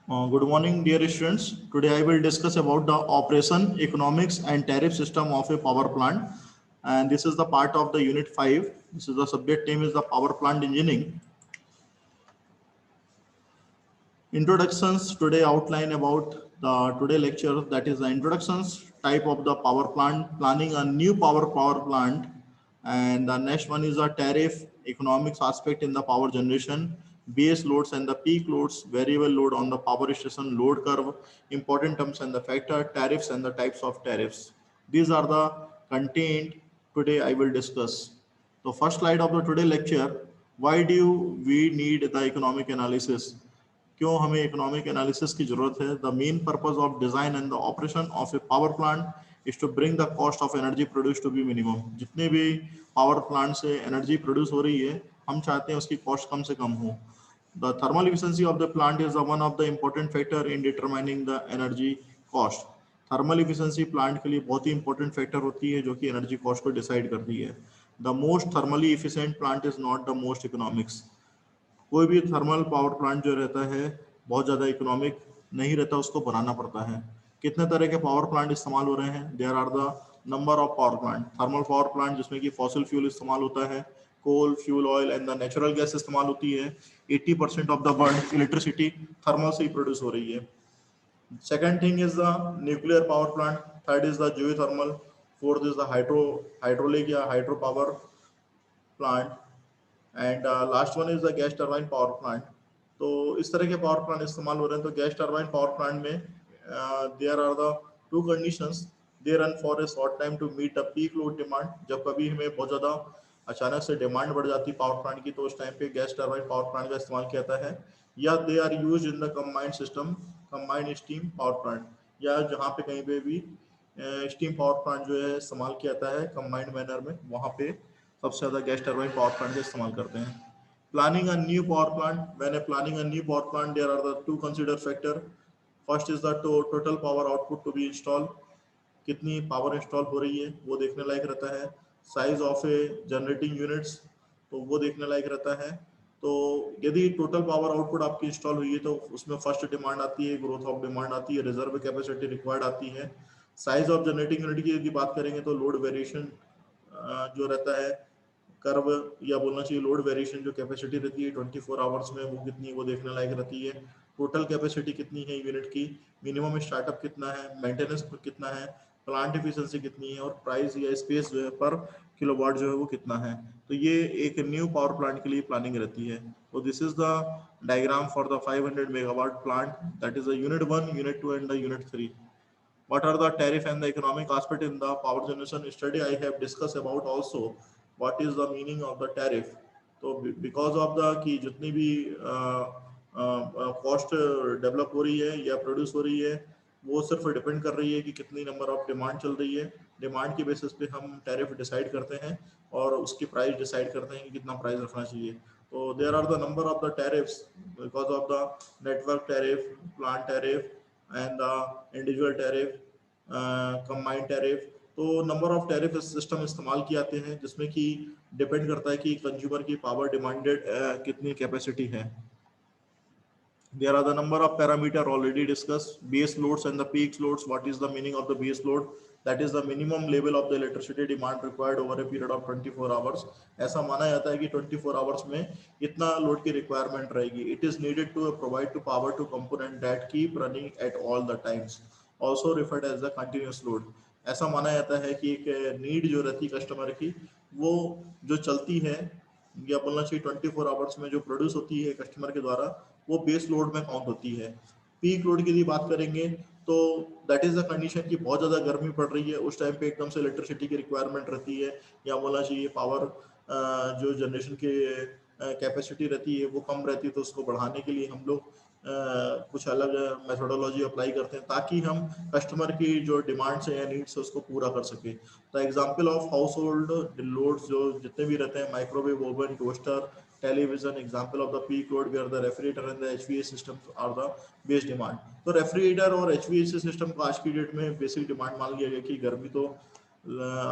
Good morning, dear students. Today I will discuss about the operation, economics, and tariff system of a power plant. And this is the part of the Unit 5. This is the subject name is the power plant engineering. Introductions today outline about the today lecture, that is the introductions type of the power plant, planning a new power plant, and the next one is the tariff economics aspect in the power generation, base loads and the peak loads, variable load on the power station, load curve, important terms and the factor, tariffs and the types of tariffs. These are the content today I will discuss. The first slide of the today lecture, why do we need the economic analysis? क्यों हमें economic analysis की जरूरत है? The main purpose of design and the operation of a power plant is to bring the cost of energy produce to be minimum. जितने भी power plant से energy produce हो रही है, हम चाहते हैं उसकी कॉस्ट कम से कम हो. The thermal efficiency of the plant is one of the important factor in determining the energy cost. Thermal efficiency plant के लिए बहुत ही इंपॉर्टेंट फैक्टर होती है जो कि एनर्जी कॉस्ट को डिसाइड करती है. The most thermally efficient plant is not the most economics. कोई भी थर्मल पावर प्लांट जो रहता है बहुत ज़्यादा इकोनॉमिक नहीं रहता, उसको बनाना पड़ता है. कितने तरह के पावर प्लांट इस्तेमाल हो रहे हैं? There are the number of power plant. Thermal power plant जिसमें कि फॉसिल फ्यूल इस्तेमाल होता है, coal fuel oil and the natural gas इस्तेमाल होती है. 80% of the world electricity thermal से ही प्रोड्यूस हो रही है. Second thing is the nuclear power plant. Third is the geothermal. Fourth is the hydraulic या hydro power plant. And last one is the gas turbine power plant. तो इस तरह के पावर प्लांट इस्तेमाल हो रहे हैं. तो गैस टरबाइन पावर प्लांट में there are the two conditions. They run for a short time to meet the peak load demand. जब कभी हमें बहुत ज़्यादा अचानक से डिमांड बढ़ जाती है पावर प्लांट की, तो उस टाइम पे गैस टरबाइन पावर प्लांट का इस्तेमाल किया जाता है. या they are use in the combined system, combined steam power plant, या जहाँ पे कहीं पे भी स्टीम पावर प्लांट जो है इस्तेमाल किया जाता है कंबाइंड मैनर में, वहाँ पे सबसे ज़्यादा गैस टरबाइन पावर प्लांट का इस्तेमाल करते हैं. Planning a new power plant. When a planning a new power plant there are the two consider factor. First is the total power output to be install. कितनी power install हो रही है वो देखने लायक रहता है. Size of a generating units, तो वो देखने लायक रहता है. तो यदि टोटल पावर आउटपुट आपकी इंस्टॉल हुई है तो उसमें फर्स्ट डिमांड आती है, ग्रोथ ऑफ डिमांड आती है, रिजर्व कैपेसिटी रिक्वायर्ड आती है. साइज ऑफ जनरेटिंग यूनिट की यदि बात करेंगे तो लोड वेरिएशन जो रहता है, कर्व या बोलना चाहिए लोड वेरिएशन, जो कैपेसिटी रहती है 24 आवर्स में, वो कितनी वो देखने लायक रहती है. टोटल कैपेसिटी कितनी है यूनिट की, मिनिमम स्टार्टअप कितना है, मेंटेनेंस कितना है, प्लांट एफिशिएंसी कितनी है, और प्राइस या स्पेस जो है पर किलोवाट जो है वो कितना है. तो ये एक न्यू पावर प्लांट के लिए प्लानिंग रहती है. तो this is the diagram for the 500 megawatt plant, that is the unit 1, unit 2 and the unit 3. What are the tariff and the economic aspect in the power generation study? I have discussed about also what is the meaning of the tariff. तो because of the कि जितनी भी cost develop हो रही है या produce हो रही है, वो सिर्फ डिपेंड कर रही है कि कितनी नंबर ऑफ डिमांड चल रही है. डिमांड के बेसिस पे हम टैरिफ डिसाइड करते हैं और उसकी प्राइस डिसाइड करते हैं कि कितना प्राइस रखना चाहिए. तो there are the number of the tariffs because of the network tariff, plant tariff and the individual tariff, combined tariff. तो नंबर ऑफ टैरिफ सिस्टम इस्तेमाल किए जाते हैं जिसमें कि डिपेंड करता है कि कंज्यूमर की पावर डिमांडेड कितनी कैपेसिटी है. There are the number of parameter already discussed. Base loads and the peak loads. What is the meaning of the base load? That is the minimum level of the electricity demand required over a period of 24 hours. ऐसा माना जाता है कि 24 hours में इतना load की requirement रहेगी. It is needed to provide to power to component that keep running at all the times. Also referred as the continuous load. ऐसा माना जाता है कि एक नीड जो रहती है कस्टमर की, वो जो चलती है या बोलना चाहिए 24 आवर्स में जो प्रोड्यूस होती है कस्टमर के द्वारा, वो बेस लोड में काउंट होती है. पीक लोड की यदि बात करेंगे तो दैट इज द कंडीशन कि बहुत ज़्यादा गर्मी पड़ रही है, उस टाइम पे एकदम से इलेक्ट्रिसिटी की रिक्वायरमेंट रहती है, या बोलना चाहिए पावर जो जनरेशन की कैपेसिटी रहती है वो कम रहती है, तो उसको बढ़ाने के लिए हम लोग कुछ अलग मेथोडोलॉजी अप्लाई करते हैं ताकि हम कस्टमर की जो डिमांड्स है या नीड्स है उसको पूरा कर सके. The example of house hold loads जो जितने भी रहते हैं, microwave oven, toaster, television. Example of the peak load where the refrigerator and the HVAC systems are the base demand. तो रेफ्रिजरेटर और HVAC सिस्टम को आज की डेट में बेसिक डिमांड मान लिया गया कि गर्मी तो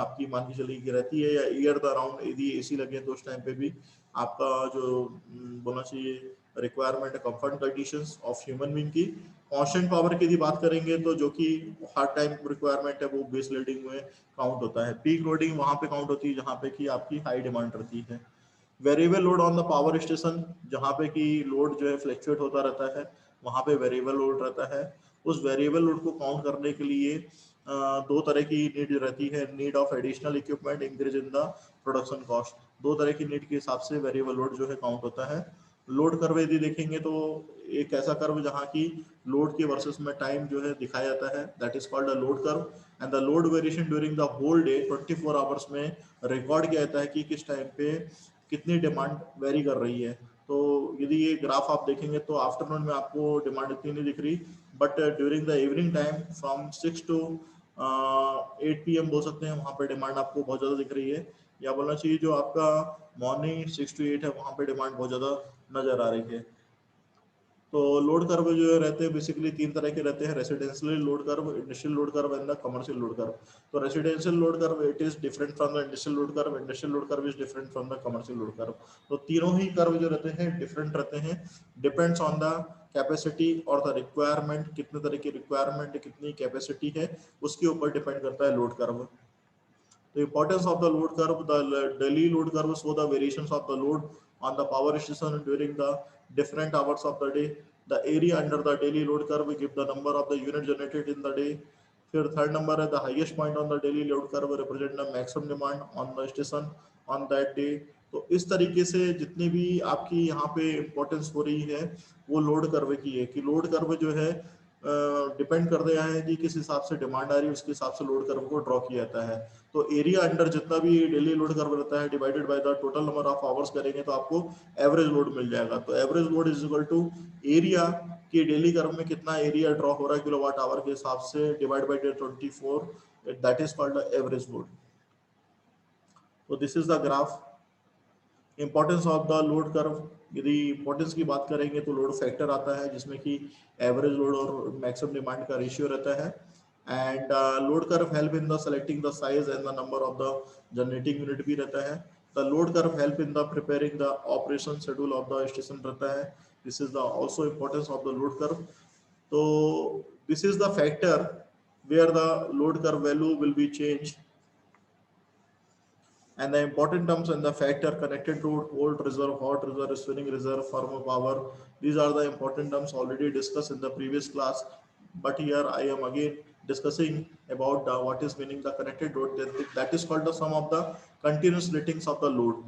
आपकी मान की चली रहती है, या ईयर द राउंड यदि एसी लगे तो उस टाइम पे भी आपका जो बोलना चाहिए requirement comfort conditions of human being की। कांस्टेंट पावर की यदि बात करेंगे तो जो कि हर टाइम रिक्वायरमेंट है वो बेस लोडिंग में काउंट होता है। पीक लोडिंग वहां पे काउंट होती है जहां पे कि आपकी हाई डिमांड रहती है। Variable load on the power station, जहाँ पे कि लोड जो है फ्लक्चुएट होता रहता है, वहाँ पे वेरिएबल लोड रहता है। उस वेरिएबल लोड को काउंट करने के लिए दो तरह की नीड रहती है। Need of additional equipment increase in the production cost. दो तरह की नीड के हिसाब से वेरिएबल लोड जो है काउंट होता है। लोड कर्व यदि देखेंगे तो एक ऐसा कर्व जहाँ की लोड के वर्सेस में टाइम जो है दिखाया जाता है, that is called a load curve. And the load variation during the whole day 24 hours में रिकॉर्ड किया जाता है कि किस टाइम पे कितनी डिमांड वेरी कर रही है। तो यदि ये ग्राफ आप देखेंगे तो आफ्टरनून में आपको डिमांड इतनी नहीं दिख रही, but during the evening time from 6 to 8 PM बोल सकते हैं, वहाँ पे डिमांड आपको बहुत ज़्यादा दिख रही है। या बोलना चाहिए जो आपका मॉर्निंग 6 to 8 है वहाँ पे डिमांड बहुत ज़्यादा नज़र आ रही है। तो लोड कर्व जो रहते हैं बेसिकली तीन तरह के रहते हैं, residential load curve, industrial load curve and the commercial load curve. तो residential load curve it is different from the industrial load curve, industrial load curve is different from the commercial load curve. तो तीनों ही curve जो रहते हैं different रहते हैं, depends on the capacity और the requirement, कितने तरह की रिक्वायरमेंट, कितनी कैपेसिटी है, उसके ऊपर डिपेंड करता है load curve. The importance of the load curve, the daily load curve show the variations of the load on the power station during the different hours of the day. The area under the daily load curve give the number of the unit generated in the day. फिर third number है the highest point on the daily load curve represent the maximum demand on the station on that day. तो इस तरीके से जितनी भी आपकी यहाँ पे इम्पोर्टेंस हो रही है वो लोड कर्व की है, कि लोड कर्व जो है डिपेंड कर दिया है कि किस हिसाब से डिमांड आ रही है, उसके हिसाब से लोड कर्व को ड्रॉ किया जाता है। तो एरिया अंडर जितना भी डेली लोड कर्व रहता है divided by the total number of hours करेंगे तो आपको एवरेज लोड मिल जाएगा। तो average load is equal to area कि डेली कर्व में कितना एरिया ड्रॉ हो रहा है किलोवाट आवर के हिसाब से divide by 24, that is called the average load. तो this is the graph. Importance of the load curve, यदि इंपॉर्टेंस की बात करेंगे तो लोड फैक्टर आता है जिसमें कि एवरेज लोड और मैक्सिमम डिमांड का रेशियो रहता है। And load curve help in the selecting the size and the number of the generating unit भी रहता है। The load curve help in the preparing the operation schedule of the station रहता है। This is the also importance of the load curve. तो this is the factor where the load curve value will be changed, and the important terms and the factor connected to old reserve, hot reserve, spinning reserve, firm power. These are the important terms already discussed in the previous class, but here I am again discussing about what is meaning the connected load. That is called the sum of the continuous ratings of the load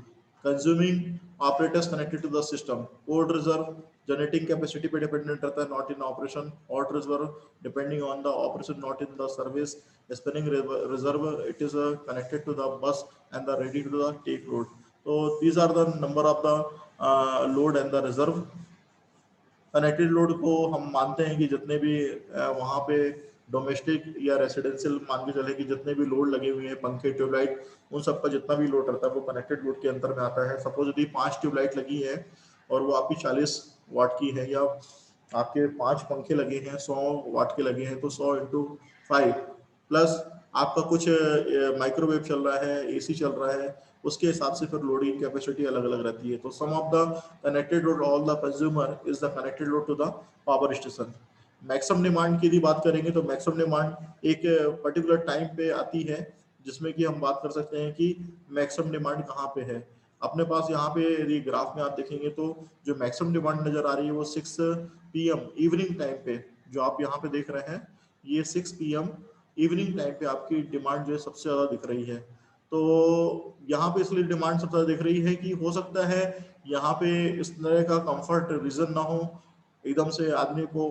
consuming operators connected to the system. Old reserve generating capacity पे dependent रहता है, not in operation. Hot reserve depending on the operation, not in the service. Spinning reserve it is connected to the bus and the ready to the take load. So these are the number of the load and the reserve। Connected load को हम मानते हैं कि जितने भी वहाँ पे domestic या रेसिडेंशियल मान के चले कि जितने भी लोड लगे हुए हैं, पंखे, ट्यूबलाइट, उन सब का जितना भी लोड रहता है वो कनेक्टेड लोड के अंतर में आता है। सपोज यदि 5 ट्यूबलाइट लगी है और वो आपकी 40 वाट की है, या आपके 5 पंखे लगे हैं 100 वाट के लगे हैं, तो 100 इंटू 5 प्लस आपका कुछ माइक्रोवेव चल रहा है, एसी चल रहा है, उसके हिसाब से फिर लोडिंग कैपेसिटी अलग अलग रहती है। तो sum of the connected load all the consumer is the connected load to the power station. Maximum demand की यदि बात करेंगे तो मैक्सिमम डिमांड एक पर्टिकुलर टाइम पे आती है, जिसमें कि हम बात कर सकते हैं कि मैक्सिमम डिमांड कहाँ पे है। अपने पास यहाँ पे यदि ग्राफ में आप देखेंगे तो जो मैक्सिमम डिमांड नजर आ रही है वो 6 PM इवनिंग टाइम पे, जो आप यहाँ पे देख रहे हैं, ये 6 PM इवनिंग टाइम पे आपकी डिमांड जो है सबसे ज्यादा दिख रही है। तो यहाँ पे इसलिए डिमांड सबसे ज्यादा दिख रही है कि हो सकता है यहाँ पे इस तरह का कंफर्ट रीजन ना हो, एकदम से आदमी को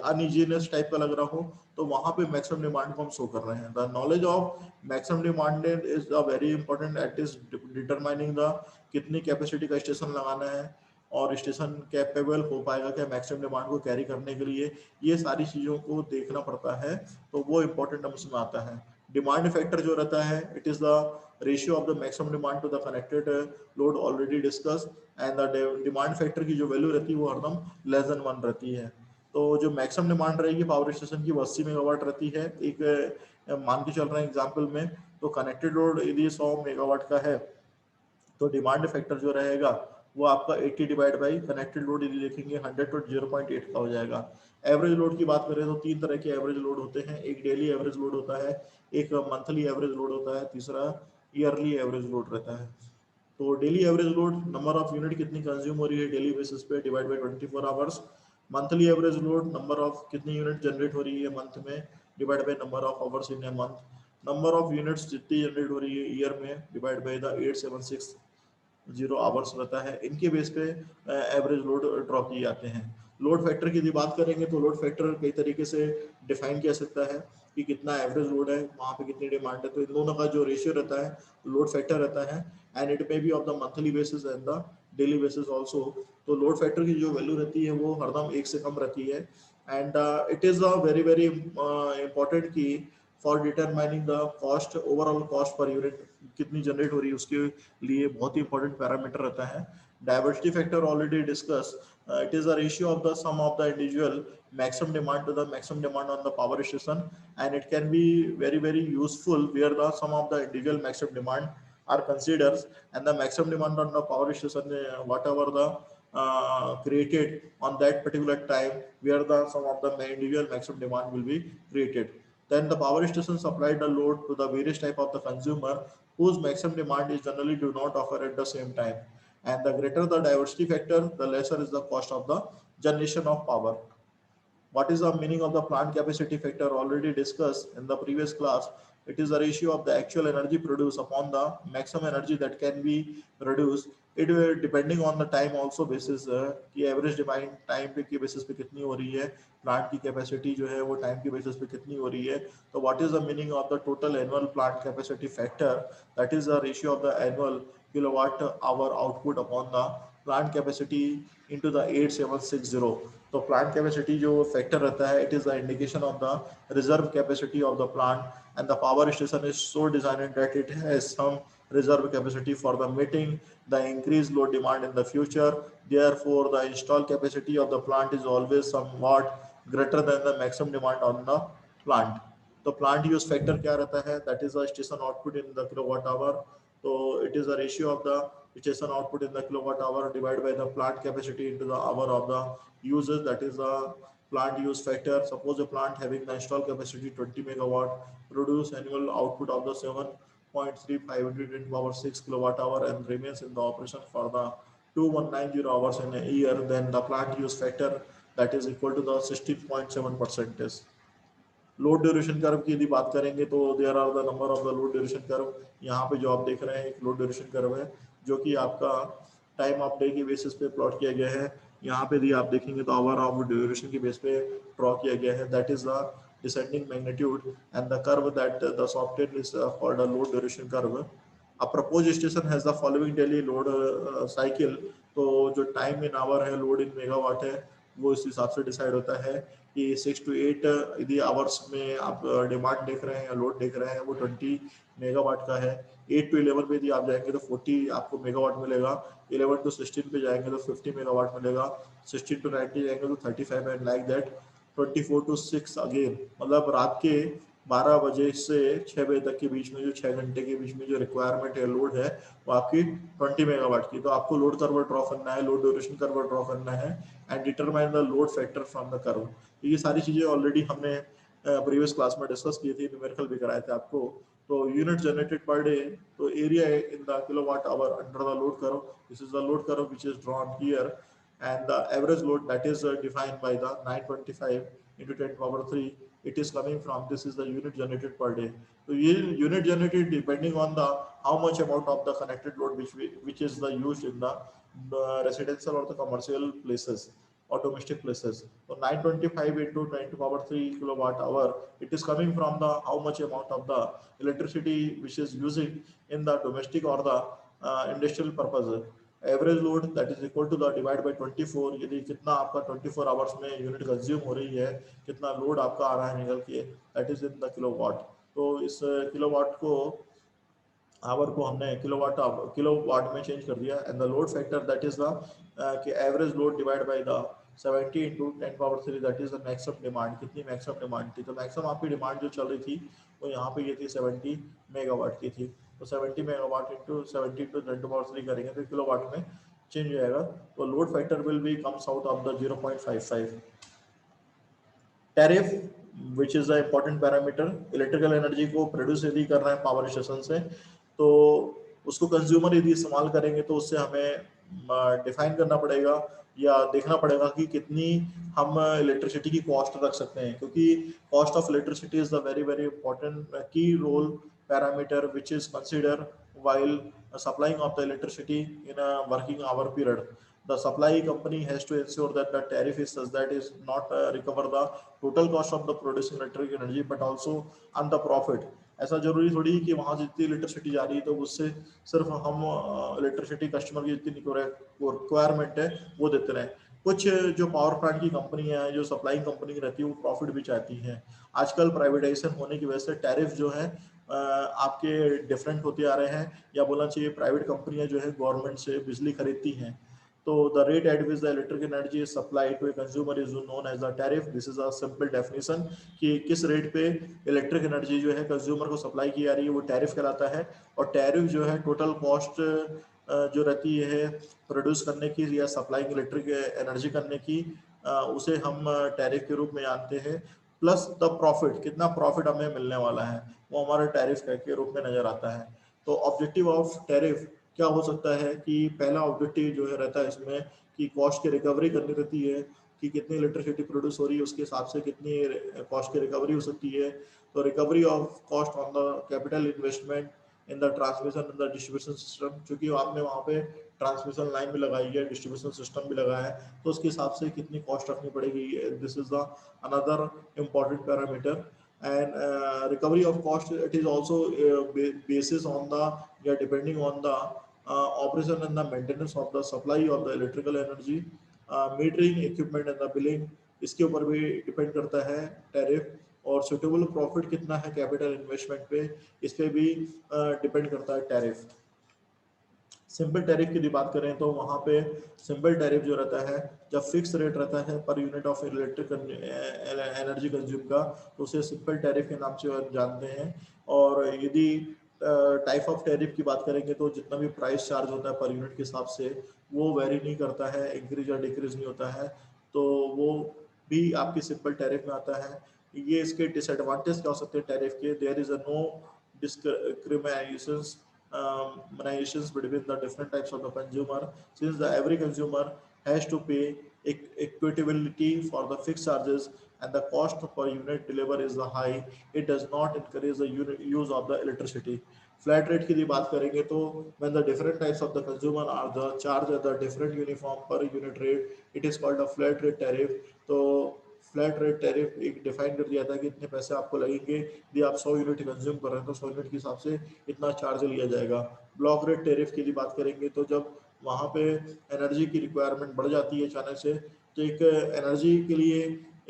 अनइजीनेस टाइप का लग रहा हो, तो वहां पे मैक्सिमम डिमांड को हम शो कर रहे हैं। The knowledge of maximum demand is a very important at is determining the कितनी कैपेसिटी का स्टेशन लगाना है और स्टेशन कैपेबल हो पाएगा क्या मैक्सिमम डिमांड को कैरी करने के लिए, ये सारी चीजों को देखना पड़ता है। तो वो इंपॉर्टेंट टर्म्स में आता है। डिमांड फैक्टर जो रहता है it is the ratio of the maximum demand to the connected load already discuss, and the demand factor की जो वैल्यू रहती है वो हरदम लेस देन 1 रहती है। तो जो मैक्सिमम डिमांड रहेगी पावर स्टेशन की वो 80 मेगावाट रहती है। एक मान के चल रहे हैं एग्जाम्पल में, तो कनेक्टेड लोड यदि 100 मेगावाट का है तो डिमांड फैक्टर जो रहेगा वो आपका 80 डिवाइड बाई कनेक्टेड लोड यदि देखेंगे 100 तो 0.8 का हो जाएगा। एवरेज लोड की बात करें तो तीन तरह के एवरेज लोड होते हैं, एक डेली एवरेज लोड होता है, एक मंथली एवरेज लोड होता है, तीसरा ईयरली एवरेज लोड रहता है। तो daily average load number of unit कितनी कंज्यूम हो रही है डेली बेसिस पे divide by 24 hours. Monthly average load number of कितनी यूनिट जनरेट हो रही है मंथ में divide by number of hours in a month. Number of units जितनी जनरेट हो रही है ईयर में डिवाइड बाई द 8760 आवर्स रहता है। इनके बेस पे एवरेज लोड ड्रॉ किए जाते हैं। लोड फैक्टर की यदि बात करेंगे तो लोड फैक्टर कई तरीके से डिफाइन किया सकता है कि कितना एवरेज लोड है, वहाँ पे कितनी डिमांड है, तो इन दोनों का जो रेशियो रहता है लोड फैक्टर रहता है। And it may be of the monthly basis and the daily basis also. तो लोड फैक्टर की जो वैल्यू रहती है वो हरदम एक से कम रहती है। And it is a very very important की for determining the cost, overall cost per unit कितनी जनरेट हो रही है उसके लिए बहुत ही इंपॉर्टेंट पैरामीटर रहता है। Diversity factor already discuss, it is a ratio of the sum of the individual maximum demand to the maximum demand on the power station, and it can be very very useful where the sum of the individual maximum demand are considered, and the maximum demand on the power station whatever the created on that particular time where the sum of the individual maximum demand will be created. Then the power station supplied the load to the various type of the consumer whose maximum demand is generally do not offer at the same time, and the greater the diversity factor the lesser is the cost of the generation of power. What is the meaning of the plant capacity factor already discussed in the previous class? It is the ratio of the actual energy produced upon the maximum energy that can be produced. It will depending on the time also basis कि average demand time पे की basis पे कितनी हो रही है, plant की capacity जो है वो टाइम की बेसिस पे कितनी हो रही है। तो what is the meaning of the total annual plant capacity factor? That is the ratio of the annual kilowatt hour output upon the plant capacity into the 8760। तो प्लांट कैपेसिटी जो factor रहता है, it is the indication of the reserve capacity of the plant, and the power station is so designed that it has some reserve capacity for the meeting the increased load demand in the future. Therefore the installed capacity of the plant is always somewhat greater than the maximum demand on the plant. तो plant use factor क्या रहता है? That is the station output in the kilowatt hour. तो it is the ratio of the station output in the kilowatt hour divided by the plant capacity into the hour of the uses, that is the plant use factor. Suppose a plant having the installed capacity 20 megawatt produce annual output of the 7.35 into 10 power 6 kilowatt hour and remains in the operation for the 2190 hours in a year, then the plant use factor that is equal to the 16.7%. Load duration curve की यदि बात करेंगे तो there are the number of the load duration curve. यहाँ पे जो आप देख रहे हैं एक लोड ड्यूरेशन कर्व है जो कि आपका टाइम ऑफ डे की बेसिस पे प्लॉट किया गया है। यहाँ पे यदि आप देखेंगे तो आवर ऑफ ड्यूरेशन की बेस पे ड्रॉ किया गया है। That is the descending magnitude and the curve that the software is called a load duration curve. A proposed station has the following daily load cycle। तो जो time in our है, load in megawatt है, वो इस हिसाब से decide होता है कि 6 to 8 यदि आवर्स में आप डिमांड देख रहे हैं या लोड देख रहे हैं वो 20 मेगावाट का है। 8 to 11 पे यदि आप जाएंगे तो 40 आपको मेगावाट मिलेगा। 11 to 16 पे जाएंगे तो 50 मेगावाट मिलेगा। 16 to 90 जाएंगे तो 35 and like that. 24 to 6 again, मतलब रात के 12 बजे से 6 बजे तक के बीच में जो 6 घंटे के बीच में जो रिक्वायरमेंट है लोड है वो आपकी 20 मेगावाट की। तो आपको लोड कर्व ड्रॉ करना है, लोड ड्यूरेशन कर्व ड्रॉ करना है and determine the load factor from the curve. तो ये सारी चीजें ऑलरेडी हमने प्रीवियस क्लास में डिस्कस की थी, न्यूमेरिकल भी कराए थे आपको। तो यूनिट जनरेटेड पर डे, तो area in the kilowatt our under the load curve, this is the load curve which is drawn here, and the average load that is defined by the 925 into 10 power 3, it is coming from, this is the unit generated per day. So unit generated depending on the how much amount of the connected load which is the used in the residential or the commercial places or domestic places. So 925 into 10 to power 3 kilowatt hour, it is coming from the how much amount of the electricity which is using in the domestic or the industrial purpose। Average load that is equal to the divide by 24, यदि कितना आपका 24 hours में unit consume हो रही है, कितना load आपका आ रहा है निकल के, that is in the kilowatt. तो इस किलोवाट को आवर को हमने किलोवाट में चेंज कर दिया and the load factor that is the कि average load divide by the 70 into 10 power 3, that is the maximum demand. कितनी मैक्सिमम डिमांड थी? तो मैक्सिमम आपकी डिमांड जो चल रही थी वो यहाँ पे ये थी 70 मेगावाट की थी। तो 70 मेगावाट इंटू 70 इंटू 10 पावर 3 करेंगे तो किलोवाट में चेंज हो जाएगा, तो load factor will be comes out of the 0.55। Tariff which is a important parameter, electrical energy को प्रोड्यूस यदि कर रहे हैं पावर स्टेशन से, तो उसको कंज्यूमर यदि इस्तेमाल करेंगे तो उससे हमें डिफाइन करना पड़ेगा या देखना पड़ेगा कि कितनी हम इलेक्ट्रिसिटी की कॉस्ट रख सकते हैं, क्योंकि cost of electricity is the very very important की role parameter which is consider while supplying of the electricity in a working hour period. The supply company has to ensure that the tariff is such that is not recover the total cost of the producing electric energy but also on the profit. ऐसा जरूरी थोड़ी है कि वहाँ जितनी electricity जा रही है तो उससे सिर्फ हम इलेक्ट्रिसिटी कस्टमर की जितनी रिक्वायरमेंट है वो देते रहें। कुछ जो पावर प्लांट की कंपनी है, जो सप्लाइंग कंपनी रहती है, वो प्रॉफिट भी चाहती हैं। आजकल प्राइवेटाइजेशन होने की वजह से टैरिफ जो है आपके डिफरेंट होते आ रहे हैं, या बोलना चाहिए प्राइवेट कंपनियां जो है गवर्नमेंट से बिजली खरीदती हैं, तो the rate at which the electric energy is supply to a consumer is known as the tariff. This is a simple definition कि किस रेट पे इलेक्ट्रिक एनर्जी जो है कंज्यूमर को सप्लाई की जा रही है वो टैरिफ कहलाता है। और टैरिफ जो है टोटल कॉस्ट जो रहती है प्रोड्यूस करने की या सप्लाई इलेक्ट्रिक एनर्जी करने की, उसे हम टैरिफ के रूप में जानते हैं। प्लस द प्रॉफिट, कितना प्रॉफिट हमें मिलने वाला है, वो हमारे टैरिफ के रूप में नजर आता है। तो ऑब्जेक्टिव ऑफ टैरिफ क्या हो सकता है कि पहला ऑब्जेक्टिव जो है रहता है इसमें कि कॉस्ट की रिकवरी करनी रहती है, कि कितनी इलेक्ट्रिसिटी प्रोड्यूस हो रही है उसके हिसाब से कितनी कॉस्ट की रिकवरी हो सकती है। तो recovery of cost on the capital investment in the transmission in the distribution system, क्योंकि आपने वहाँ पे ट्रांसमिशन लाइन भी लगाई है, डिस्ट्रीब्यूशन सिस्टम भी लगाया है, तो उसके हिसाब से कितनी कॉस्ट रखनी पड़ेगी। This is the another important parameter. And recovery of cost, it is also basis on the, yeah, depending on the operation and the maintenance of the supply of the electrical energy, metering equipment and the billing, इसके ऊपर भी depend करता है tariff. और suitable profit कितना है capital investment पे, इस पे भी डिपेंड करता है टैरिफ। सिंपल टैरिफ की बात करें तो वहाँ पे सिंपल टैरिफ जो रहता है, जब फिक्स रेट रहता है per unit of electric energy consume का, तो उसे सिंपल टैरिफ के नाम से जानते हैं। और यदि टाइप ऑफ टैरिफ की बात करेंगे तो जितना भी प्राइस चार्ज होता है पर यूनिट के हिसाब से वो वेरी नहीं करता है, इंक्रीज या डिक्रीज नहीं होता है, तो वो भी आपकी सिंपल टैरिफ में आता है। ये इसके डिसएडवांटेज क्या हो सकते हैं टैरिफ के, there is a no discriminations manations between the different types of the consumer, since the every consumer has to pay equitability for the fixed charges and the cost per unit deliver is the high, it does not encourage the use of the electricity. Flat rate की बात करेंगे तो when the different types of the consumer are the charge at the different uniform per unit rate, it is called a flat rate tariff. तो flat rate tariff एक define कर दिया था कि इतने पैसे आपको लगेंगे, यदि आप 100 यूनिट कंज्यूम कर रहे हैं तो 100 यूनिट के हिसाब से इतना चार्ज लिया जाएगा। ब्लॉक रेट टैरिफ की बात करेंगे तो जब वहाँ पे एनर्जी की रिक्वायरमेंट बढ़ जाती है अचानक से, तो एक एनर्जी के लिए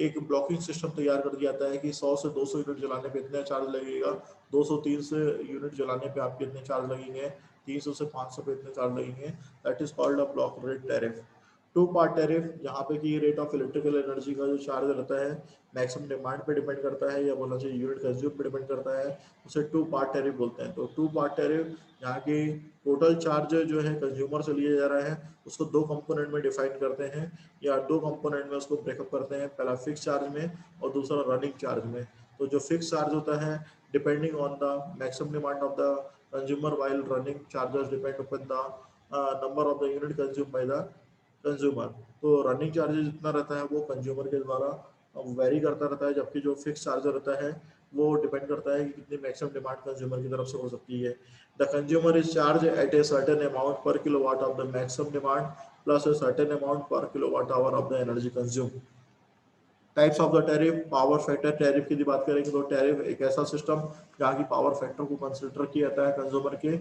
एक ब्लॉकिंग सिस्टम तैयार कर दिया जाता है कि 100 से 200 यूनिट जलाने पे इतना चार्ज लगेगा, 203 यूनिट जलाने पे आपके इतने चार्ज लगेंगे, 300 से 500 पे इतने चार्ज लगेंगे। That is called a block rate tariff. Two part tariff, यहाँ पे कि रेट ऑफ इलेक्ट्रिकल एनर्जी का जो चार्ज रहता है मैक्सिमम डिमांड पे डिपेंड करता है, या बोलना चाहिए यूनिट कंज्यूम पे डिपेंड करता है, उसे टू पार्ट टैरिफ बोलते हैं। तो टू पार्ट टैरिफ यहाँ की टोटल चार्ज जो है कंज्यूमर से लिया जा रहा है उसको दो कंपोनेंट में डिफाइन करते हैं, या दो कंपोनेंट में उसको ब्रेकअप करते हैं, पहला फिक्स चार्ज में और दूसरा रनिंग चार्ज में। तो जो फिक्स चार्ज होता है depending on the maximum demand of the consumer, while running charges depend upon the number of the unit consumed by the consumer. तो रनिंग चार्जेस जितना रहता है वो कंज्यूमर के द्वारा वेरी करता रहता है, जबकि जो फिक्स चार्जर रहता है वो डिपेंड करता है कि कितनी मैक्सिमम डिमांड कंज्यूमर की तरफ से हो सकती है। The consumer is charge at a certain amount per kilowatt of the maximum demand plus a certain amount per kilowatt hour of the energy consume. Types of the tariff, power factor tariff की बात करेंगे तो tariff एक ऐसा system जहाँ की power factor को consider किया जाता है कंज्यूमर के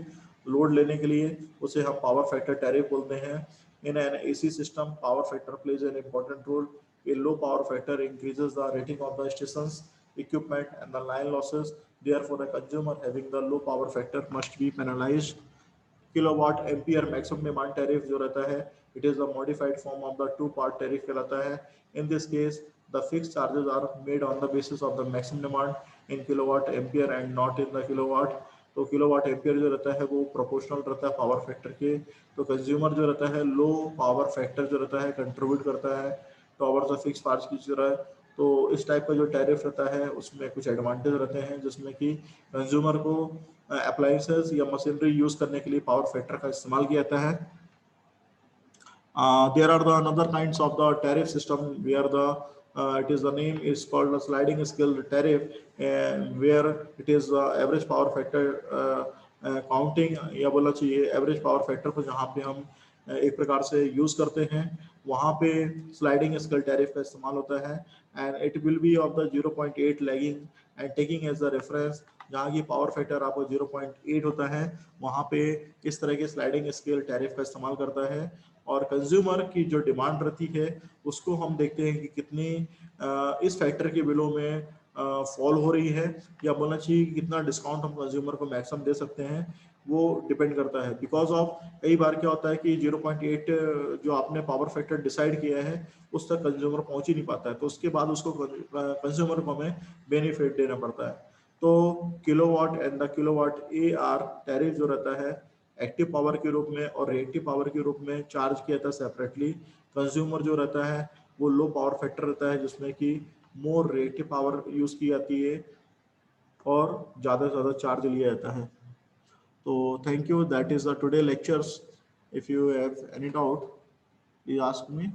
लोड लेने के लिए, उसे हम पावर फैक्टर टैरिफ बोलते हैं। In an AC system power factor plays an important role. A low power factor increases the rating of the stations equipment and the line losses, therefore a consumer having the low power factor must be penalized। Kilowatt ampere maximum demand tariff जो रहता है it is the modified form of the two part tariff कहलाता है। In this case the fix charges are made on the basis of the maximum demand in kilowatt ampere and not in the kilowatt. तो kilowatt ampere जो रहता है वो proportional रहता है power factor के। तो कंज्यूमर जो रहता है लो पावर फैक्टर जो रहता है कंट्रीब्यूट करता है टॉवर्ड्स द फिक्स पार्ट्स की तरह। तो इस टाइप का जो टैरिफ रहता है उसमें कुछ एडवांटेज रहते हैं, जिसमें कि कंज्यूमर को अप्लायंसेस या मशीनरी यूज करने के लिए पावर फैक्टर का इस्तेमाल किया जाता है। There are the another kinds of the tariff system where the it is the name is called the sliding scale tariff, where it is the average power factor counting या बोलना चाहिए average power factor को जहाँ पे हम एक प्रकार से यूज करते हैं वहाँ पे स्लाइडिंग स्केल टैरिफ का इस्तेमाल होता है। And it will be of the 0.8 lagging and taking as the reference, जहाँ की पावर फैक्टर आपको 0.8 होता है वहाँ पे इस तरह के स्लाइडिंग स्केल टैरिफ का इस्तेमाल करता है। और कंज्यूमर की जो डिमांड रहती है उसको हम देखते हैं कि कितनी इस फैक्टर के बिलों में फॉल हो रही है, या बोलना चाहिए कि कितना डिस्काउंट हम कंज्यूमर को मैक्सिमम दे सकते हैं, वो डिपेंड करता है। बिकॉज ऑफ कई बार क्या होता है कि 0.8 जो आपने पावर फैक्टर डिसाइड किया है उस तक कंज्यूमर पहुंच ही नहीं पाता है, तो उसके बाद उसको कंज्यूमर को हमें बेनिफिट देना पड़ता है। तो kilowatt and the kilowatt AR tariff जो रहता है एक्टिव पावर के रूप में और रिएक्टिव पावर के रूप में चार्ज किया था सेपरेटली। कंज्यूमर जो रहता है वो लो पावर फैक्टर रहता है जिसमें कि मोर रिएक्टिव पावर यूज की जाती है और ज़्यादा से ज़्यादा चार्ज लिया जाता है। तो thank you, that is the today lectures. If you have any doubt please ask me.